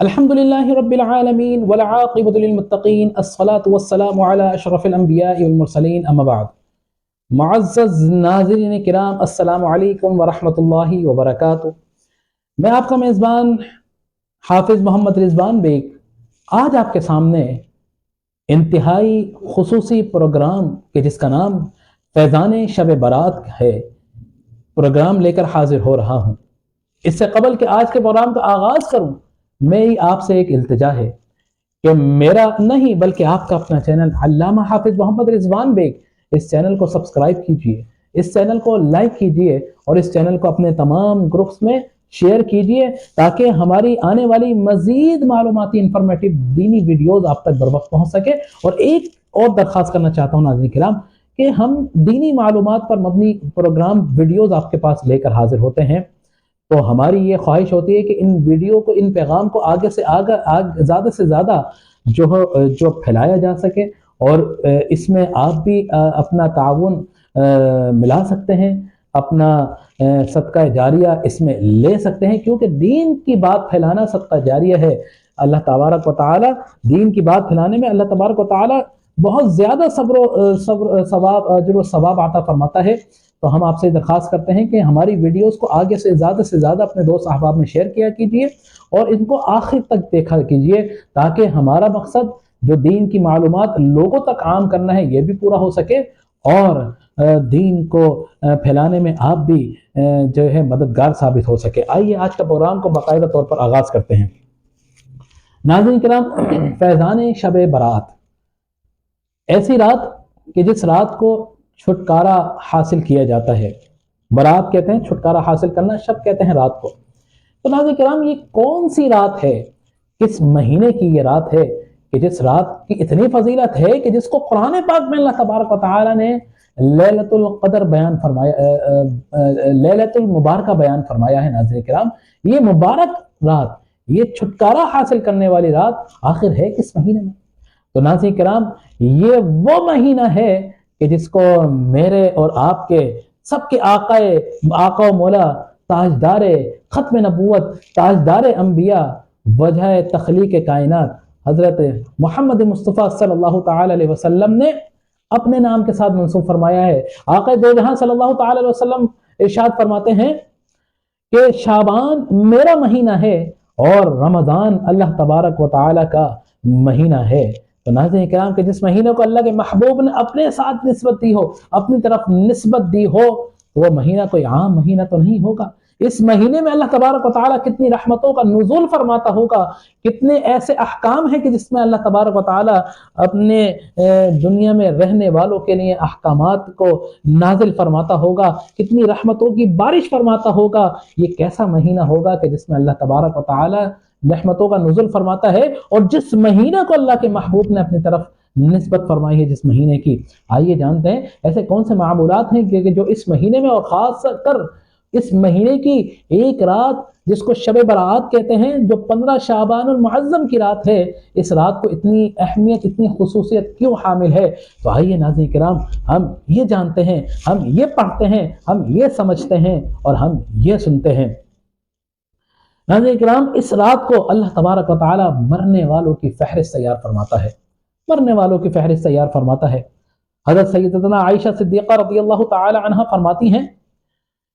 الحمدللہ رب العالمین والعاقبۃ للمتقین الصلاة والسلام علی اشرف الانبیاء والمرسلین اما بعد۔ معزز ناظرین کرام، السلام علیکم ورحمۃ اللہ وبرکاتہ۔ میں آپ کا میزبان حافظ محمد رضوان بیگ آج آپ کے سامنے انتہائی خصوصی پروگرام کے جس کا نام فیضان شب برات ہے پروگرام لے کر حاضر ہو رہا ہوں۔ اس سے قبل کہ آج کے پروگرام کا آغاز کروں، میری آپ سے ایک التجا ہے کہ میرا نہیں بلکہ آپ کا اپنا چینل علامہ حافظ محمد رضوان بیگ، اس چینل کو سبسکرائب کیجئے، اس چینل کو لائک کیجئے اور اس چینل کو اپنے تمام گروپس میں شیئر کیجئے تاکہ ہماری آنے والی مزید معلوماتی انفارمیٹو دینی ویڈیوز آپ تک بر وقت پہنچ سکے۔ اور ایک اور درخواست کرنا چاہتا ہوں ناظرین کرام کہ ہم دینی معلومات پر مبنی پروگرام ویڈیوز آپ کے پاس لے کر حاضر ہوتے ہیں، تو ہماری یہ خواہش ہوتی ہے کہ ان ویڈیو کو، ان پیغام کو آگے سے زیادہ سے زیادہ جو پھیلایا جا سکے، اور اس میں آپ بھی اپنا تعاون ملا سکتے ہیں، اپنا صدقہ جاریہ اس میں لے سکتے ہیں، کیونکہ دین کی بات پھیلانا صدقہ جاریہ ہے۔ اللہ تبارک و تعالی دین کی بات پھیلانے میں اللہ تبارک و تعالی بہت زیادہ اجر و ثواب عطا فرماتا ہے۔ تو ہم آپ سے درخواست کرتے ہیں کہ ہماری ویڈیوز کو آگے سے زیادہ اپنے دوست احباب میں شیئر کیا کیجئے اور ان کو آخر تک دیکھا کیجئے تاکہ ہمارا مقصد جو دین کی معلومات لوگوں تک عام کرنا ہے یہ بھی پورا ہو سکے، اور دین کو پھیلانے میں آپ بھی جو ہے مددگار ثابت ہو سکے۔ آئیے آج کا پروگرام کو باقاعدہ طور پر آغاز کرتے ہیں۔ ناظرین کرام، فیضان شب برات، ایسی رات کہ جس رات کو چھٹکارا حاصل کیا جاتا ہے۔ برات کہتے ہیں چھٹکارا حاصل کرنا، شب کہتے ہیں رات کو۔ تو ناظرین کرام، یہ کون سی رات ہے، کس مہینے کی یہ رات ہے کہ جس رات کی اتنی فضیلت ہے کہ جس کو قرآن پاک میں اللہ تبارک و تعالی نے لیلۃ القدر بیان فرمایا، لیلۃ المبارکہ بیان فرمایا ہے۔ ناظرین کرام، یہ مبارک رات، یہ چھٹکارا حاصل کرنے والی رات آخر ہے کس مہینے میں؟ تو ناظرین کرام، یہ وہ مہینہ ہے کہ جس کو میرے اور آپ کے سب کے آقا و مولا، تاجدار ختم نبوت، تاجدار انبیاء، وجہ تخلیق کائنات حضرت محمد مصطفیٰ صلی اللہ تعالی علیہ وسلم نے اپنے نام کے ساتھ منسوب فرمایا ہے۔ آقا دو جہاں صلی اللہ تعالی علیہ وسلم ارشاد فرماتے ہیں کہ شعبان میرا مہینہ ہے اور رمضان اللہ تبارک و تعالی کا مہینہ ہے۔ تو ناظرین کرام، کہ جس مہینے کو اللہ کے محبوب نے اپنے ساتھ نسبت دی ہو، اپنی طرف نسبت دی ہو، تو وہ مہینہ کوئی عام مہینہ تو نہیں ہوگا۔ اس مہینے میں اللہ تبارک و تعالیٰ کتنی رحمتوں کا نزول فرماتا ہوگا، کتنے ایسے احکام ہیں کہ جس میں اللہ تبارک و تعالیٰ اپنے دنیا میں رہنے والوں کے لیے احکامات کو نازل فرماتا ہوگا، کتنی رحمتوں کی بارش فرماتا ہوگا۔ یہ کیسا مہینہ ہوگا کہ جس میں اللہ تبارک و تعالیٰ رحمتوں کا نزول فرماتا ہے، اور جس مہینہ کو اللہ کے محبوب نے اپنی طرف نسبت فرمائی ہے جس مہینے کی۔ آئیے جانتے ہیں ایسے کون سے معمولات ہیں کہ جو اس مہینے میں، اور خاص کر اس مہینے کی ایک رات جس کو شب برات کہتے ہیں، جو 15 شعبان المعظم کی رات ہے، اس رات کو اتنی اہمیت، اتنی خصوصیت کیوں حامل ہے؟ تو آئیے ناظرین کرام، ہم یہ جانتے ہیں، ہم یہ پڑھتے ہیں، ہم یہ سمجھتے ہیں اور ہم یہ سنتے ہیں۔ ناظرین کرام، اس رات کو اللہ تبارک و تعالی مرنے والوں کی فہرست تیار فرماتا ہے، مرنے والوں کی فہرست تیار فرماتا ہے۔ حضرت سیدتنا عائشہ صدیقہ رضی اللہ تعالی عنہ فرماتی ہیں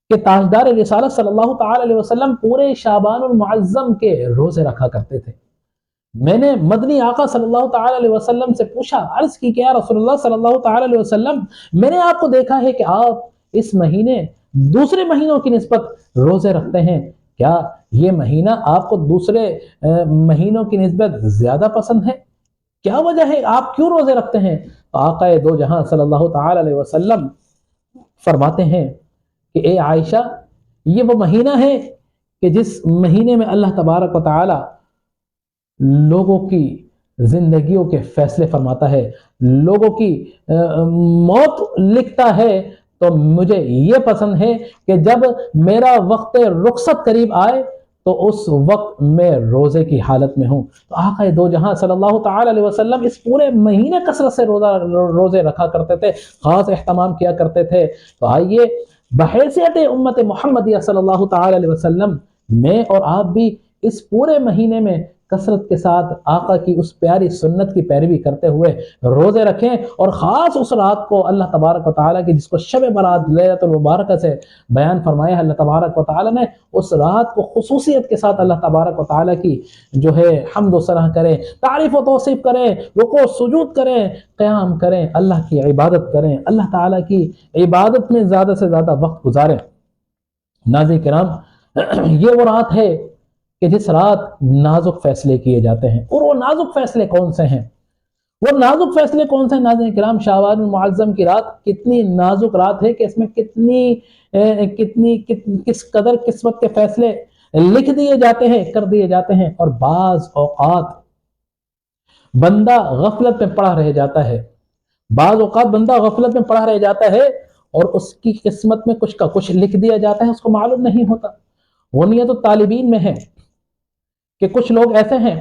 کہ تاجدار رسالت صلی اللہ تعالی علیہ وسلم پورے شعبان المعظم کے روزے رکھا کرتے تھے۔ میں نے مدنی آقا صلی اللہ تعالی علیہ وسلم سے پوچھا، عرض کی کہ یا رسول اللہ صلی اللہ تعالی علیہ وسلم، میں نے آپ کو دیکھا ہے کہ آپ اس مہینے دوسرے مہینوں کی نسبت روزے رکھتے ہیں، کیا یہ مہینہ آپ کو دوسرے مہینوں کی نسبت زیادہ پسند ہے؟ کیا وجہ ہے، آپ کیوں روزے رکھتے ہیں؟ آقا دو جہاں صلی اللہ تعالی علیہ وسلم فرماتے ہیں کہ اے عائشہ، یہ وہ مہینہ ہے کہ جس مہینے میں اللہ تبارک و تعالی لوگوں کی زندگیوں کے فیصلے فرماتا ہے، لوگوں کی موت لکھتا ہے۔ تو مجھے یہ پسند ہے کہ جب میرا وقت رخصت قریب آئے تو اس وقت میں روزے کی حالت میں ہوں۔ تو آقا دو جہاں صلی اللہ تعالی علیہ وسلم اس پورے مہینے کثرت سے روزے رکھا کرتے تھے، خاص اہتمام کیا کرتے تھے۔ تو آئیے بحیثیت امت محمدیہ صلی اللہ تعالی علیہ وسلم، میں اور آپ بھی اس پورے مہینے میں کثرت کے ساتھ آقا کی اس پیاری سنت کی پیروی کرتے ہوئے روزے رکھیں، اور خاص اس رات کو اللہ تبارک و تعالیٰ کی جس کو شب برات لیلۃ المبارکہ سے بیان فرمایا ہے اللہ تبارک و تعالیٰ نے، اس رات کو خصوصیت کے ساتھ اللہ تبارک و تعالیٰ کی جو ہے حمد و ثنا کریں، تعریف و توصیف کریں، رکوع سجود کریں، قیام کریں، اللہ کی عبادت کریں، اللہ تعالیٰ کی عبادت میں زیادہ سے زیادہ وقت گزاریں۔ ناظرین کرام، یہ وہ رات ہے کہ جس رات نازک فیصلے کیے جاتے ہیں، اور وہ نازک فیصلے کون سے ہیں؟ وہ نازک فیصلے کون سے ہیں ناظرین کرام؟ شعبان المعظم کی رات کتنی نازک رات ہے کہ اس میں کس قدر قسمت کے فیصلے لکھ دیے جاتے ہیں، کر دیے جاتے ہیں، اور بعض اوقات بندہ غفلت میں پڑا رہ جاتا ہے، بعض اوقات بندہ غفلت میں پڑا رہ جاتا ہے اور اس کی قسمت میں کچھ کا کچھ لکھ دیا جاتا ہے، اس کو معلوم نہیں ہوتا۔ غنیت الطالبین میں ہے کہ کچھ لوگ ایسے ہیں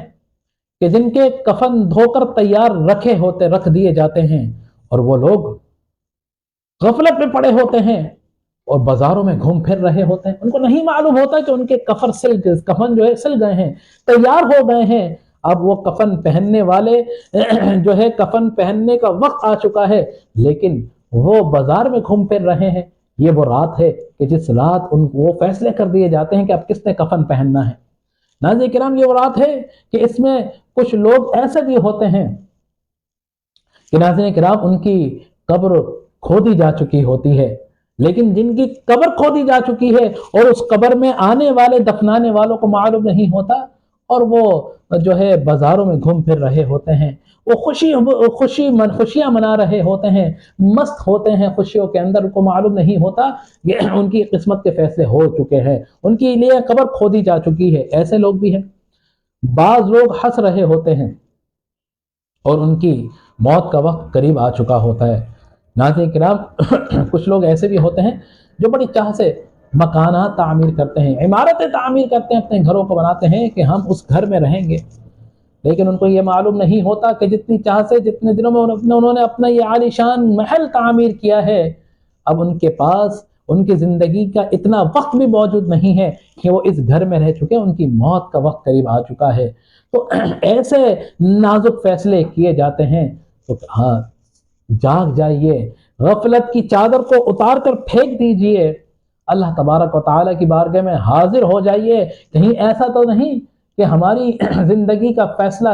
کہ جن کے کفن دھو کر تیار رکھ دیے جاتے ہیں، اور وہ لوگ غفلت میں پڑے ہوتے ہیں اور بازاروں میں گھوم پھر رہے ہوتے ہیں، ان کو نہیں معلوم ہوتا کہ ان کے کفن جو ہے سل گئے ہیں، تیار ہو گئے ہیں۔ اب وہ کفن پہننے والے جو ہے کفن پہننے کا وقت آ چکا ہے، لیکن وہ بازار میں گھوم پھر رہے ہیں۔ یہ وہ رات ہے کہ جس رات وہ فیصلے کر دیے جاتے ہیں کہ اب کس نے کفن پہننا ہے۔ ناظرین کرام، یہ وہ رات ہے کہ اس میں کچھ لوگ ایسے بھی ہوتے ہیں کہ ناظرین کرام ان کی قبر کھودی جا چکی ہوتی ہے، لیکن جن کی قبر کھودی جا چکی ہے اور اس قبر میں آنے والے دفنانے والوں کو معلوم نہیں ہوتا، اور وہ جو ہے بازاروں میں گھوم پھر رہے ہوتے ہیں، وہ خوشیاں منا رہے ہوتے ہیں، مست ہوتے ہیں خوشیوں کے اندر، ان کو معلوم نہیں ہوتا کہ ان کی قسمت کے فیصلے ہو چکے ہیں، ان کے لیے قبر کھودی جا چکی ہے۔ ایسے لوگ بھی ہیں۔ بعض لوگ ہنس رہے ہوتے ہیں اور ان کی موت کا وقت قریب آ چکا ہوتا ہے۔ ناظرین کرام، کچھ لوگ ایسے بھی ہوتے ہیں جو بڑی چاہ سے مکانات تعمیر کرتے ہیں، عمارتیں تعمیر کرتے ہیں، اپنے گھروں کو بناتے ہیں کہ ہم اس گھر میں رہیں گے، لیکن ان کو یہ معلوم نہیں ہوتا کہ جتنی چاہ سے جتنے دنوں میں انہوں نے اپنا یہ عالی شان محل تعمیر کیا ہے، اب ان کے پاس ان کی زندگی کا اتنا وقت بھی موجود نہیں ہے کہ وہ اس گھر میں رہ چکے، ان کی موت کا وقت قریب آ چکا ہے۔ تو ایسے نازک فیصلے کیے جاتے ہیں، تو ہاں جاگ جائیے، غفلت کی چادر کو اتار کر پھینک دیجئے، اللہ تبارک و تعالیٰ کی بارگاہ میں حاضر ہو جائیے۔ کہیں ایسا تو نہیں کہ ہماری زندگی کا فیصلہ،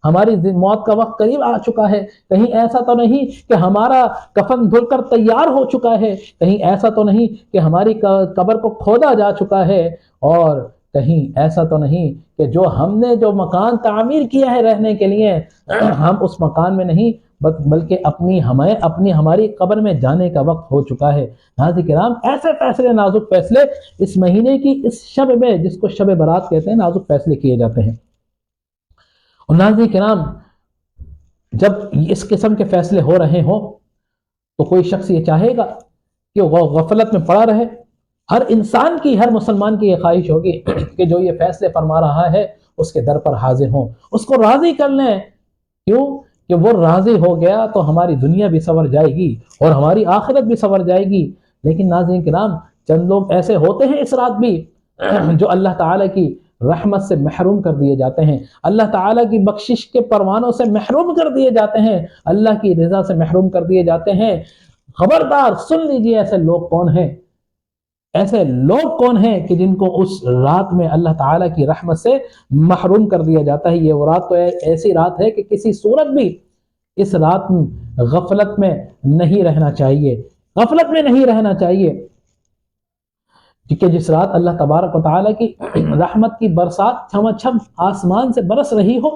ہماری موت کا وقت قریب آ چکا ہے، کہیں ایسا تو نہیں کہ ہمارا کفن دھل کر تیار ہو چکا ہے، کہیں ایسا تو نہیں کہ ہماری قبر کو کھودا جا چکا ہے، اور کہیں ایسا تو نہیں کہ جو ہم نے جو مکان تعمیر کیا ہے رہنے کے لیے، ہم اس مکان میں نہیں بلکہ ہماری قبر میں جانے کا وقت ہو چکا ہے۔ ناظرین کرام، ایسے فیصلے، نازک فیصلے اس مہینے کی اس شب میں، جس کو شب برات کہتے ہیں، نازک فیصلے کیے جاتے ہیں۔ اور ناظرین کرام، جب اس قسم کے فیصلے ہو رہے ہوں تو کوئی شخص یہ چاہے گا کہ وہ غفلت میں پڑا رہے؟ ہر انسان کی، ہر مسلمان کی یہ خواہش ہوگی کہ جو یہ فیصلے فرما رہا ہے اس کے در پر حاضر ہوں، اس کو راضی کر لیں۔ کیوں کہ وہ راضی ہو گیا تو ہماری دنیا بھی سنور جائے گی اور ہماری آخرت بھی سنور جائے گی۔ لیکن ناظرین کرام، چند لوگ ایسے ہوتے ہیں اس رات بھی جو اللہ تعالیٰ کی رحمت سے محروم کر دیے جاتے ہیں، اللہ تعالیٰ کی بخشش کے پروانوں سے محروم کر دیے جاتے ہیں، اللہ کی رضا سے محروم کر دیے جاتے ہیں۔ خبردار، سن لیجئے ایسے لوگ کون ہیں، ایسے لوگ کون ہیں کہ جن کو اس رات میں اللہ تعالیٰ کی رحمت سے محروم کر دیا جاتا ہے۔ یہ وہ رات تو ایسی رات ہے کہ کسی صورت بھی اس رات غفلت میں نہیں رہنا چاہیے، غفلت میں نہیں رہنا چاہیے، کہ جس رات اللہ تبارک و تعالیٰ کی رحمت کی برسات چھم چھم آسمان سے برس رہی ہو،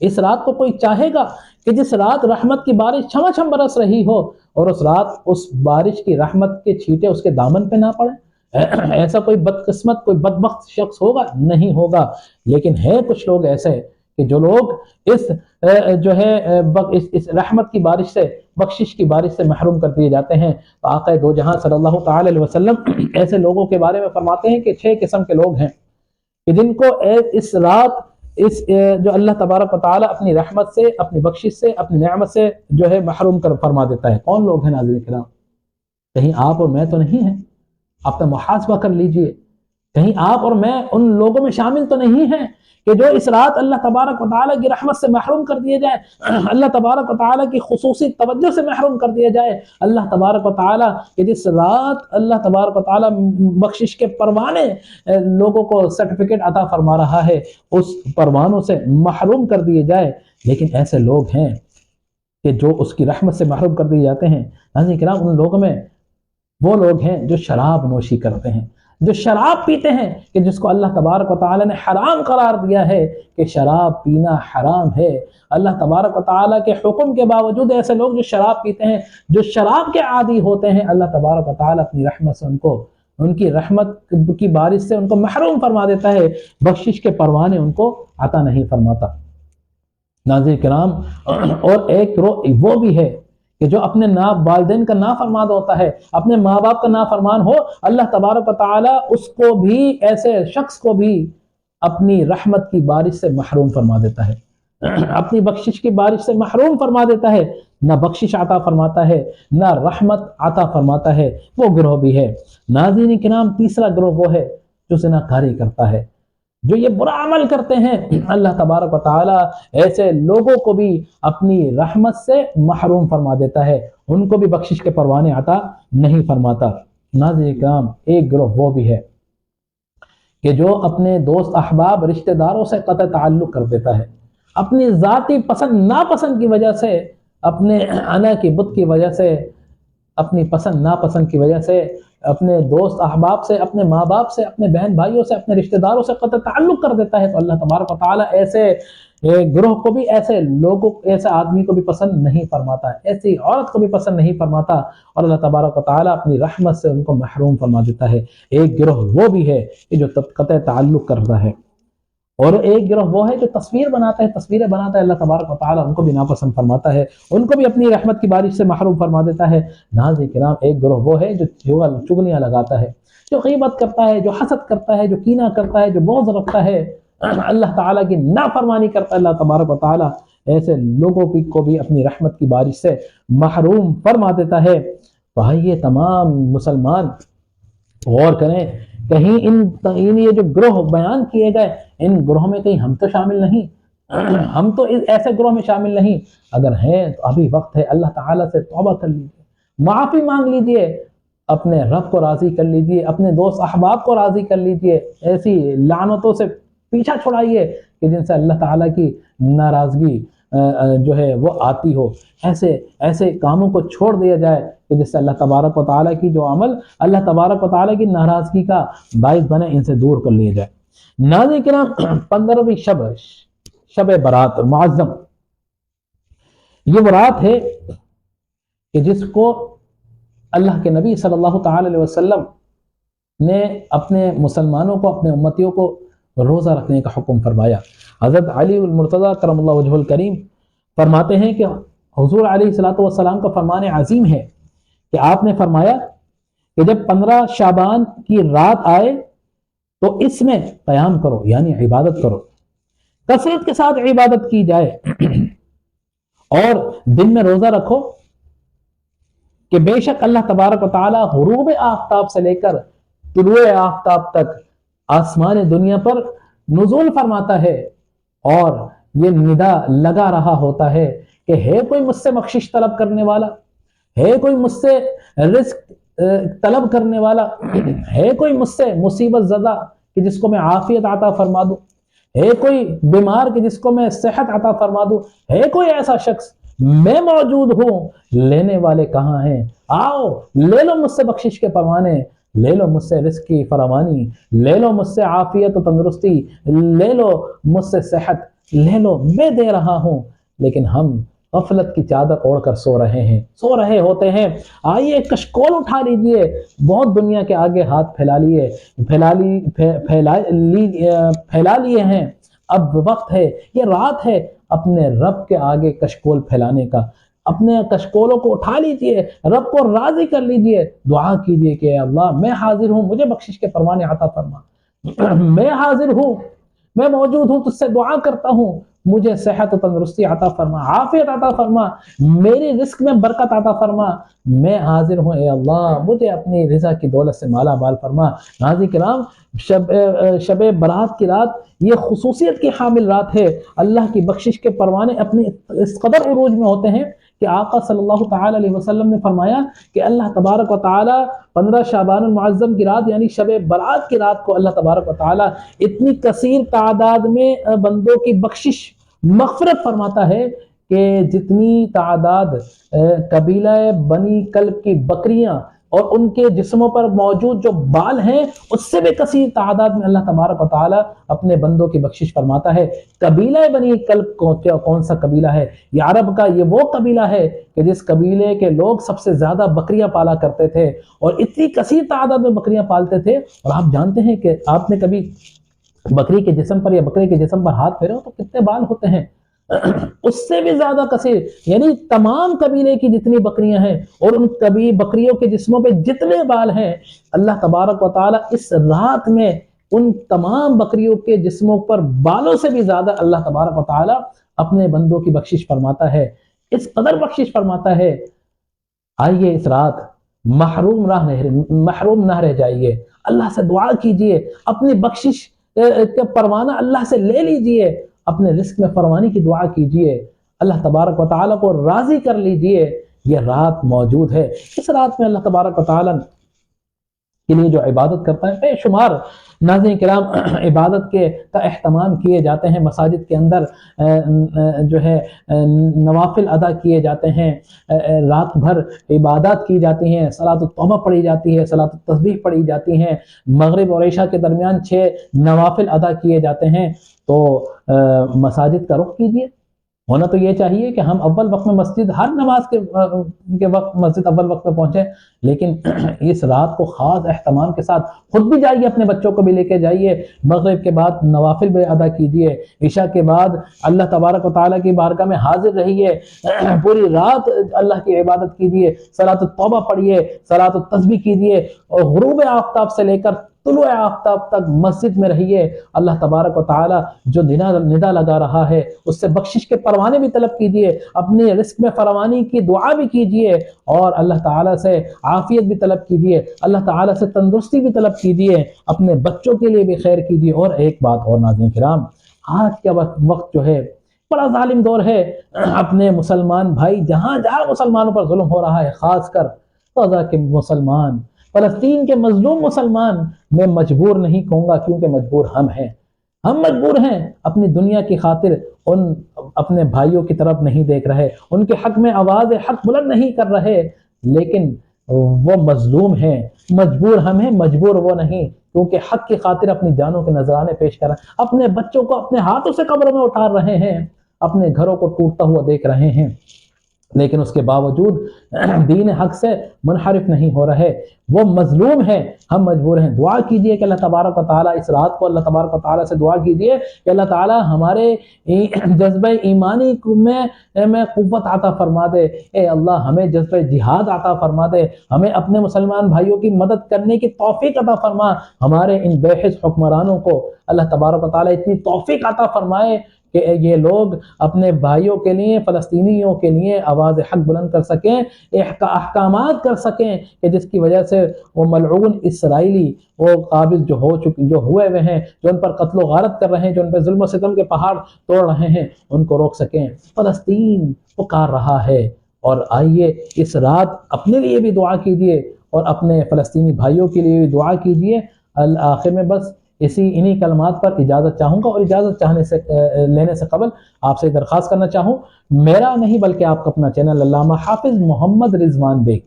اس رات کو کوئی چاہے گا کہ جس رات رحمت کی بارش چھم چھم برس رہی ہو اور اس رات اس بارش کی رحمت کے چھینٹے اس کے دامن پہ نہ پڑے؟ ایسا کوئی بدقسمت، کوئی بدبخت شخص ہوگا؟ نہیں ہوگا۔ لیکن ہے کچھ لوگ ایسے کہ جو لوگ اس رحمت کی بارش سے، بخشش کی بارش سے محروم کر دیے جاتے ہیں۔ تو آقا دو جہاں صلی اللہ تعالی علیہ وسلم ایسے لوگوں کے بارے میں فرماتے ہیں کہ 6 قسم کے لوگ ہیں کہ جن کو اس رات جو اللہ تبارک و تعالیٰ اپنی رحمت سے، اپنی بخشش سے، اپنی نعمت سے جو ہے محروم کر فرما دیتا ہے۔ کون لوگ ہیں ناظرین کرام؟ کہیں آپ اور میں تو نہیں ہیں؟ اپنا محاسبہ کر لیجئے، کہیں آپ اور میں ان لوگوں میں شامل تو نہیں ہیں کہ جو اس رات اللہ تبارک و تعالیٰ کی رحمت سے محروم کر دیے جائے، اللہ تبارک و تعالیٰ کی خصوصی توجہ سے محروم کر دیا جائے، اللہ تبارک و تعالیٰ کہ جس رات اللہ تبارک و تعالیٰ بخشش کے پروانے لوگوں کو سرٹیفکیٹ عطا فرما رہا ہے، اس پروانوں سے محروم کر دیے جائے۔ لیکن ایسے لوگ ہیں کہ جو اس کی رحمت سے محروم کر دیے جاتے ہیں۔ ناظرین کرام، ان لوگوں میں وہ لوگ ہیں جو شراب نوشی کرتے ہیں، جو شراب پیتے ہیں، کہ جس کو اللہ تبارک و تعالیٰ نے حرام قرار دیا ہے کہ شراب پینا حرام ہے۔ اللہ تبارک و تعالیٰ کے حکم کے باوجود ایسے لوگ جو شراب پیتے ہیں، جو شراب کے عادی ہوتے ہیں، اللہ تبارک و تعالیٰ اپنی رحمت سے ان کی رحمت کی بارش سے ان کو محروم فرما دیتا ہے، بخشش کے پروانے ان کو عطا نہیں فرماتا۔ ناظرین کرام، اور ایک وہ بھی ہے کہ جو اپنے والدین کا نافرمان ہوتا ہے، اپنے ماں باپ کا نافرمان ہو، اللہ تبارک و تعالیٰ اس کو بھی، ایسے شخص کو بھی اپنی رحمت کی بارش سے محروم فرما دیتا ہے، اپنی بخشش کی بارش سے محروم فرما دیتا ہے، نہ بخشش عطا فرماتا ہے، نہ رحمت عطا فرماتا ہے۔ وہ گروہ بھی ہے۔ ناظرین کرام، تیسرا گروہ وہ ہے جو زناکاری کرتا ہے، جو یہ برا عمل کرتے ہیں۔ اللہ تبارک و تعالیٰ ایسے لوگوں کو بھی اپنی رحمت سے محروم فرما دیتا ہے، ان کو بھی بخشش کے پروانے عطا نہیں فرماتا۔ ناظرین کرام، ایک گروہ وہ بھی ہے کہ جو اپنے دوست احباب رشتہ داروں سے قطع تعلق کر دیتا ہے، اپنی ذاتی پسند ناپسند کی وجہ سے، اپنے انا کی بت کی وجہ سے، اپنی پسند ناپسند کی وجہ سے اپنے دوست احباب سے، اپنے ماں باپ سے، اپنے بہن بھائیوں سے، اپنے رشتہ داروں سے قطع تعلق کر دیتا ہے۔ تو اللہ تبارک و تعالیٰ ایسے گروہ کو بھی، ایسے لوگوں، ایسے آدمی کو بھی پسند نہیں فرماتا ہے، ایسی عورت کو بھی پسند نہیں فرماتا، اور اللہ تبارک و تعالیٰ اپنی رحمت سے ان کو محروم فرما دیتا ہے۔ ایک گروہ وہ بھی ہے کہ جو قطع تعلق کرتا ہے، اور ایک گروہ وہ ہے جو تصویریں بناتا ہے، اللہ تبارک و تعالیٰ ان کو بھی ناپسند فرماتا ہے، ان کو بھی اپنی رحمت کی بارش سے محروم فرما دیتا ہے۔ ناظرین کرام، ایک گروہ وہ ہے جو چغلیاں لگاتا ہے، جو غیبت کرتا ہے، جو حسد کرتا ہے، جو کینہ کرتا ہے، جو بغض رکھتا ہے، اللہ تعالیٰ کی نافرمانی کرتا ہے۔ اللہ تبارک و تعالیٰ ایسے لوگوں کو بھی اپنی رحمت کی بارش سے محروم فرما دیتا ہے۔ بھائی، تمام مسلمان غور کریں، کہیں ان یہ جو گروہ بیان کیے گئے، ان گروہ میں کہیں ہم تو شامل نہیں، ہم تو ایسے گروہ میں شامل نہیں۔ اگر ہیں تو ابھی وقت ہے، اللہ تعالیٰ سے توبہ کر لیجیے، معافی مانگ لیجیے، اپنے رب کو راضی کر لیجیے، اپنے دوست احباب کو راضی کر لیجیے، ایسی لعنتوں سے پیچھا چھڑائیے کہ جن سے اللہ تعالیٰ کی ناراضگی جو ہے وہ آتی ہو۔ ایسے کاموں کو چھوڑ دیا جائے کہ جس سے اللہ تبارک و تعالیٰ کی جو عمل اللہ تبارک و تعالیٰ کی ناراضگی کا باعث بنے، ان سے دور کر لیا جائے۔ ناظرین کرام، 15ویں شب برات معظم، یہ وہ رات ہے کہ جس کو اللہ کے نبی صلی اللہ تعالی علیہ وسلم نے اپنے مسلمانوں کو، اپنے امتیوں کو روزہ رکھنے کا حکم فرمایا۔ حضرت علی المرتضیٰ کرم اللہ وجہہ الکریم فرماتے ہیں کہ حضور علیہ الصلوۃ والسلام کا فرمان عظیم ہے کہ آپ نے فرمایا کہ جب 15 شعبان کی رات آئے تو اس میں قیام کرو، یعنی عبادت کرو، کثرت کے ساتھ عبادت کی جائے، اور دن میں روزہ رکھو کہ بے شک اللہ تبارک و تعالی غروب آفتاب سے لے کر طلوع آفتاب تک آسمان دنیا پر نزول فرماتا ہے، اور یہ ندا لگا رہا ہوتا ہے کہ ہے کوئی مجھ سے بخشش طلب کرنے والا، ہے کوئی مجھ سے رزق طلب کرنے والا، ہے کوئی مجھ سے مصیبت زدہ کہ جس کو میں عافیت عطا فرما دوں، ہے کوئی بیمار کہ جس کو میں صحت عطا فرما دوں، ہے کوئی ایسا شخص، میں موجود ہوں، لینے والے کہاں ہیں؟ آؤ لے لو مجھ سے بخشش کے پروانے، لے لو مجھ سے رزق کی فراوانی، لے لو مجھ سے عافیت و تندرستی، لے لو مجھ سے صحت، لے لو، میں دے رہا ہوں۔ لیکن ہم غفلت کی چادر اوڑھ کر سو رہے ہوتے ہیں۔ آئیے کشکول اٹھا لیجئے، بہت دنیا کے آگے ہاتھ پھیلا لیے ہیں، اب وقت ہے، یہ رات ہے اپنے رب کے آگے کشکول پھیلانے کا۔ اپنے کشکولوں کو اٹھا لیجئے، رب کو راضی کر لیجئے، دعا کیجئے کہ اے اللہ، میں حاضر ہوں، مجھے بخشش کے فرمانے عطا فرما، میں حاضر ہوں، میں موجود ہوں، تجھ سے دعا کرتا ہوں مجھے صحت و تندرستی عطا فرما، عافیت عطا فرما، میری رزق میں برکت عطا فرما، میں حاضر ہوں اے اللہ مجھے اپنی رضا کی دولت سے مالا مال فرما۔ ناظرین کرام، شب برات کی رات یہ خصوصیت کی حامل رات ہے، اللہ کی بخشش کے پروانے اپنے اس قدر عروج میں ہوتے ہیں کہ آقا صلی اللہ تعالی علیہ وسلم نے فرمایا کہ اللہ تبارک و تعالی 15 شعبان المعظم کی رات یعنی شب برات کی رات کو اللہ تبارک و تعالی اتنی کثیر تعداد میں بندوں کی بخشش مغفرت فرماتا ہے کہ جتنی تعداد قبیلہ بنی کلب کی بکریاں اور ان کے جسموں پر موجود جو بال ہیں اس سے بھی کثیر تعداد میں اللہ تبارک و تعالی اپنے بندوں کی بخشش فرماتا ہے۔ قبیلہ بنی کلب کون سا قبیلہ ہے؟ یہ عرب کا یہ وہ قبیلہ ہے کہ جس قبیلے کے لوگ سب سے زیادہ بکریاں پالا کرتے تھے اور اتنی کثیر تعداد میں بکریاں پالتے تھے۔ اور آپ جانتے ہیں کہ آپ نے کبھی بکری کے جسم پر یا بکری کے جسم پر ہاتھ پھیرو تو کتنے بال ہوتے ہیں؟ اس سے بھی زیادہ کثیر، یعنی تمام قبیلے کی جتنی بکریاں ہیں اور ان بکریوں کے جسموں پہ جتنے بال ہیں، اللہ تبارک و تعالی اس رات میں ان تمام بکریوں کے جسموں پر بالوں سے بھی زیادہ اللہ تبارک و تعالی اپنے بندوں کی بخشش فرماتا ہے، اس قدر بخشش فرماتا ہے۔ آئیے اس رات محروم نہ رہ جائیے، اللہ سے دعا کیجئے، اپنی بخشش کا پروانہ اللہ سے لے لیجئے، اپنے رزق میں فراوانی کی دعا کیجئے، اللہ تبارک و تعالیٰ کو راضی کر لیجئے۔ یہ رات موجود ہے، اس رات میں اللہ تبارک و تعالیٰ کے لیے جو عبادت کرتا ہے بے شمار ناظرین کرام عبادت کے کا اہتمام کیے جاتے ہیں، مساجد کے اندر جو ہے نوافل ادا کیے جاتے ہیں، رات بھر عبادات کی جاتی ہیں، صلاۃ التوبہ پڑھی جاتی ہے، صلاۃ التسبیح پڑھی جاتی ہیں، مغرب اور عشاء کے درمیان 6 نوافل ادا کیے جاتے ہیں۔ تو مساجد کا رخ کیجیے، ہونا تو یہ چاہیے کہ ہم اول وقت میں مسجد ہر نماز کے وقت مسجد اول وقت میں پہنچے، لیکن اس رات کو خاص اہتمام کے ساتھ خود بھی جائیے، اپنے بچوں کو بھی لے کے جائیے، مغرب کے بعد نوافل بھی ادا کیجیے، عشاء کے بعد اللہ تبارک و تعالیٰ کی بارگاہ میں حاضر رہیے، پوری رات اللہ کی عبادت کیجیے، صلاۃ التوبہ پڑھیے، صلاۃ التسبیح کیجیے، اور غروب آفتاب سے لے کر طلوع آفتاب تک مسجد میں رہیے۔ اللہ تبارک و تعالی جو ندا لگا رہا ہے اس سے بخشش کے پروانے بھی طلب کیجئے، اپنے رزق میں فراوانی کی دعا بھی کیجئے، اور اللہ تعالی سے عافیت بھی طلب کیجئے، اللہ تعالی سے تندرستی بھی طلب کیجئے، اپنے بچوں کے لیے بھی خیر کیجئے۔ اور ایک بات اور ناظرین کرام، آج کا وقت جو ہے بڑا ظالم دور ہے، اپنے مسلمان بھائی جہاں جہاں مسلمانوں پر ظلم ہو رہا ہے، خاص کر غزہ کے مسلمان، فلسطین کے مظلوم مسلمان، میں مجبور نہیں کہوں گا کیونکہ مجبور ہم ہیں، ہم مجبور ہیں، اپنی دنیا کی خاطر ان اپنے بھائیوں کی طرف نہیں دیکھ رہے، ان کے حق میں آواز حق بلند نہیں کر رہے، لیکن وہ مظلوم ہیں، مجبور ہم ہیں، مجبور وہ نہیں، کیونکہ حق کی خاطر اپنی جانوں کے نذرانے پیش کر رہے ہیں، اپنے بچوں کو اپنے ہاتھوں سے قبروں میں اتار رہے ہیں، اپنے گھروں کو ٹوٹتا ہوا دیکھ رہے ہیں، لیکن اس کے باوجود دین حق سے منحرف نہیں ہو رہے، وہ مظلوم ہیں، ہم مجبور ہیں۔ دعا کیجئے کہ اللہ تبارک و تعالیٰ اس رات کو اللہ تبارک و تعالیٰ سے دعا کیجئے کہ اللہ تعالیٰ ہمارے جذبہ ایمانی میں قوت عطا فرما دے، اے اللہ ہمیں جذبہ جہاد عطا فرما دے، ہمیں اپنے مسلمان بھائیوں کی مدد کرنے کی توفیق عطا فرما، ہمارے ان بے حس حکمرانوں کو اللہ تبارک و تعالیٰ اتنی توفیق عطا فرمائے کہ یہ لوگ اپنے بھائیوں کے لیے، فلسطینیوں کے لیے آواز حق بلند کر سکیں، احکامات کر سکیں کہ جس کی وجہ سے وہ ملعون اسرائیلی، وہ قابض جو ہوئے ہوئے ہیں، جو ان پر قتل و غارت کر رہے ہیں، جو ان پر ظلم و ستم کے پہاڑ توڑ رہے ہیں، ان کو روک سکیں۔ فلسطین پکار رہا ہے، اور آئیے اس رات اپنے لیے بھی دعا کیجیے اور اپنے فلسطینی بھائیوں کے لیے بھی دعا کیجیے۔ آخر میں بس انہی کلمات پر اجازت چاہوں گا، اور اجازت لینے سے قبل آپ سے درخواست کرنا چاہوں، میرا نہیں بلکہ آپ کا اپنا چینل علامہ حافظ محمد رضوان بیگ،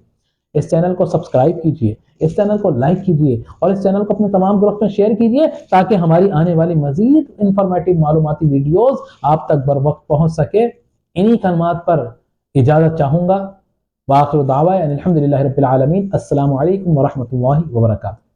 اس چینل کو سبسکرائب کیجئے، اس چینل کو لائک کیجئے، اور اس چینل کو اپنے تمام گروپ میں شیئر کیجئے تاکہ ہماری آنے والی مزید انفارمیٹیو معلوماتی ویڈیوز آپ تک بر وقت پہنچ سکے۔ انہی کلمات پر اجازت چاہوں گا، وآخر دعوانا ان الحمد للہ رب العالمین۔ السلام علیکم ورحمۃ اللہ وبرکاتہ۔